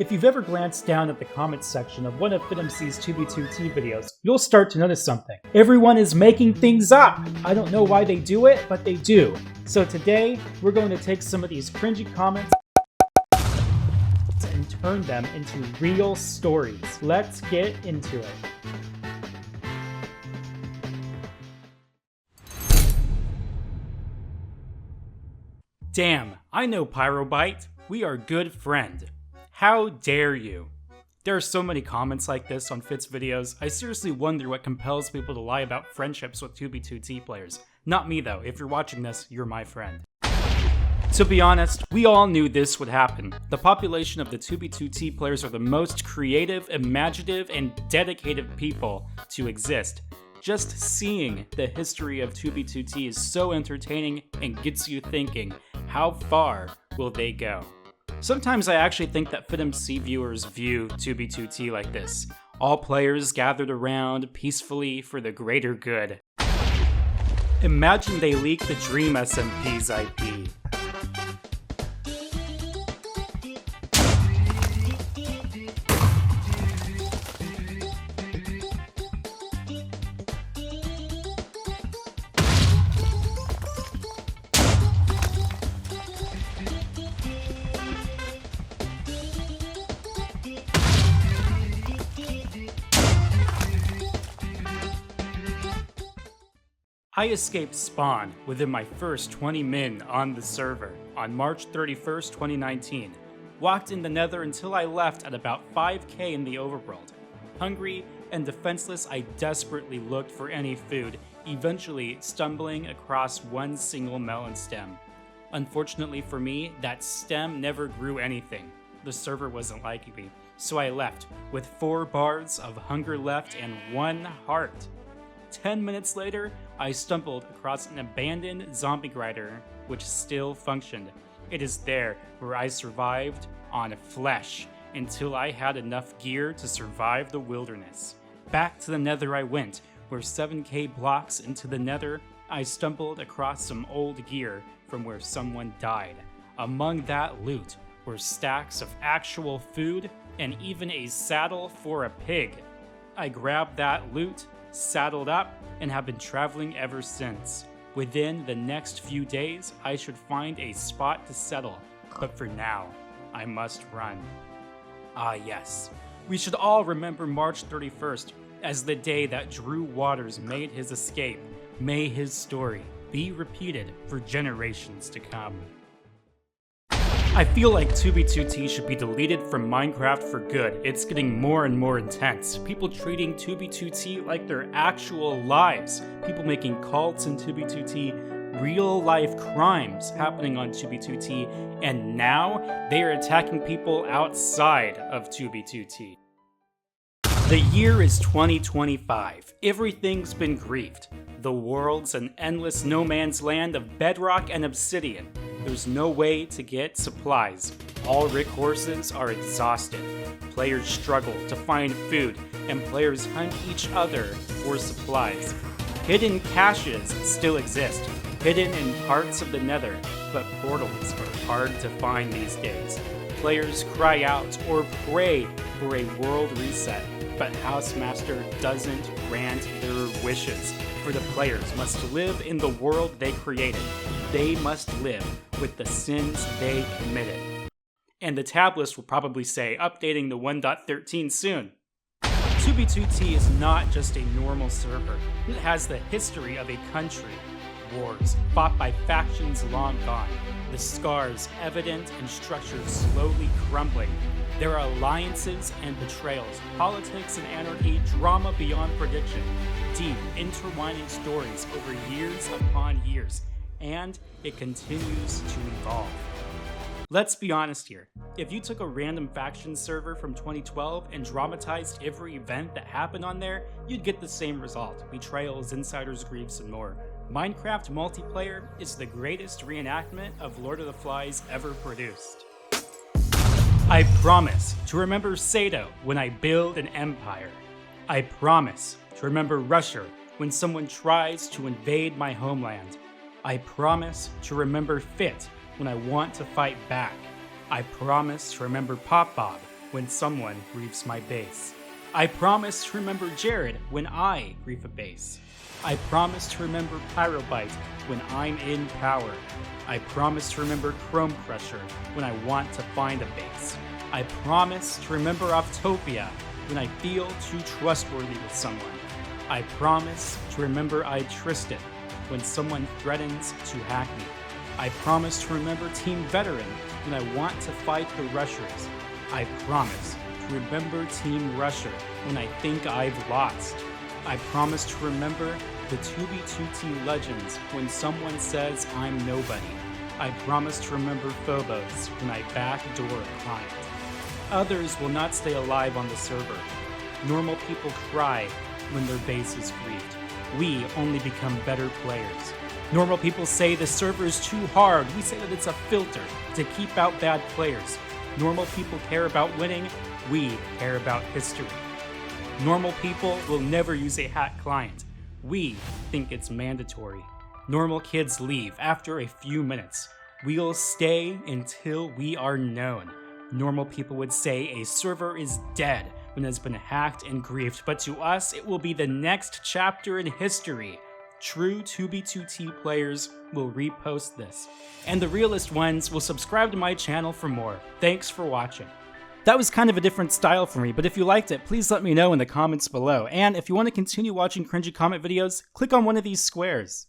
If you've ever glanced down at the comments section of one of FitMC's 2b2t videos, you'll start to notice something. Everyone is making things up! I don't know why they do it, but they do. So today, we're going to take some of these cringy comments and turn them into real stories. Let's get into it. Damn, I know Pyrobite. We are good friend. How dare you? There are so many comments like this on Fit's videos. I seriously wonder what compels people to lie about friendships with 2b2t players. Not me though. If you're watching this, you're my friend. To be honest, we all knew this would happen. The population of the 2b2t players are the most creative, imaginative, and dedicated people to exist. Just seeing the history of 2b2t is so entertaining and gets you thinking, how far will they go? Sometimes I actually think that FitMC viewers view 2b2t like this. All players gathered around peacefully for the greater good. Imagine they leak the Dream SMP's IP. I escaped spawn within my first 20 min on the server on March 31st, 2019. Walked in the nether until I left at about 5k in the overworld. Hungry and defenseless, I desperately looked for any food, eventually stumbling across one single melon stem. Unfortunately for me, that stem never grew anything. The server wasn't liking me, so I left with 4 bars of hunger left and 1 heart. 10 minutes later, I stumbled across an abandoned zombie grinder which still functioned. It is there where I survived on flesh until I had enough gear to survive the wilderness. Back to the nether I went, where 7k blocks into the nether, I stumbled across some old gear from where someone died. Among that loot were stacks of actual food and even a saddle for a pig. I grabbed that loot, saddled up, and have been traveling ever since. Within the next few days, I should find a spot to settle, but for now, I must run. Ah yes, we should all remember March 31st as the day that Drew Waters made his escape. May his story be repeated for generations to come. I feel like 2b2t should be deleted from Minecraft for good. It's getting more and more intense. People treating 2b2t like their actual lives. People making cults in 2b2t, real life crimes happening on 2b2t, and now they are attacking people outside of 2b2t. The year is 2025. Everything's been griefed. The world's an endless no man's land of bedrock and obsidian. There's no way to get supplies. All Rick horses are exhausted. Players struggle to find food, and players hunt each other for supplies. Hidden caches still exist, hidden in parts of the nether, but portals are hard to find these days. Players cry out or pray for a world reset, but Housemaster doesn't grant their wishes, for the players must live in the world they created. They must live with the sins they committed. And the tab list will probably say, updating to 1.13 soon. 2b2t is not just a normal server. It has the history of a country. Wars fought by factions long gone. The scars evident and structures slowly crumbling. There are alliances and betrayals, politics and anarchy, drama beyond prediction, deep, intertwining stories over years upon years, and it continues to evolve. Let's be honest here. If you took a random faction server from 2012 and dramatized every event that happened on there, you'd get the same result: betrayals, insiders' griefs, and more. Minecraft multiplayer is the greatest reenactment of Lord of the Flies ever produced. I promise to remember Sato when I build an empire. I promise to remember Rusher when someone tries to invade my homeland. I promise to remember Fit when I want to fight back. I promise to remember Pop Bob when someone griefs my base. I promise to remember Jared when I grief a base. I promise to remember Pyrobyte when I'm in power. I promise to remember Chrome Crusher when I want to find a base. I promise to remember Optopia when I feel too trustworthy with someone. I promise to remember Tristan when someone threatens to hack me. I promise to remember Team Veteran when I want to fight the Rushers. I promise to remember Team Rusher when I think I've lost. I promise to remember the 2B2T Legends when someone says I'm nobody. I promise to remember Phobos when I backdoor a client. Others will not stay alive on the server. Normal people cry when their base is griefed. We only become better players. Normal people say the server is too hard. We say that it's a filter to keep out bad players. Normal people care about winning. We care about history. Normal people will never use a hacked client. We think it's mandatory. Normal kids leave after a few minutes. We'll stay until we are known. Normal people would say a server is dead when it has been hacked and griefed, but to us, it will be the next chapter in history. True 2B2T players will repost this, and the realist ones will subscribe to my channel for more. Thanks for watching. That was kind of a different style for me, but if you liked it, please let me know in the comments below. And if you want to continue watching cringy comment videos, click on one of these squares.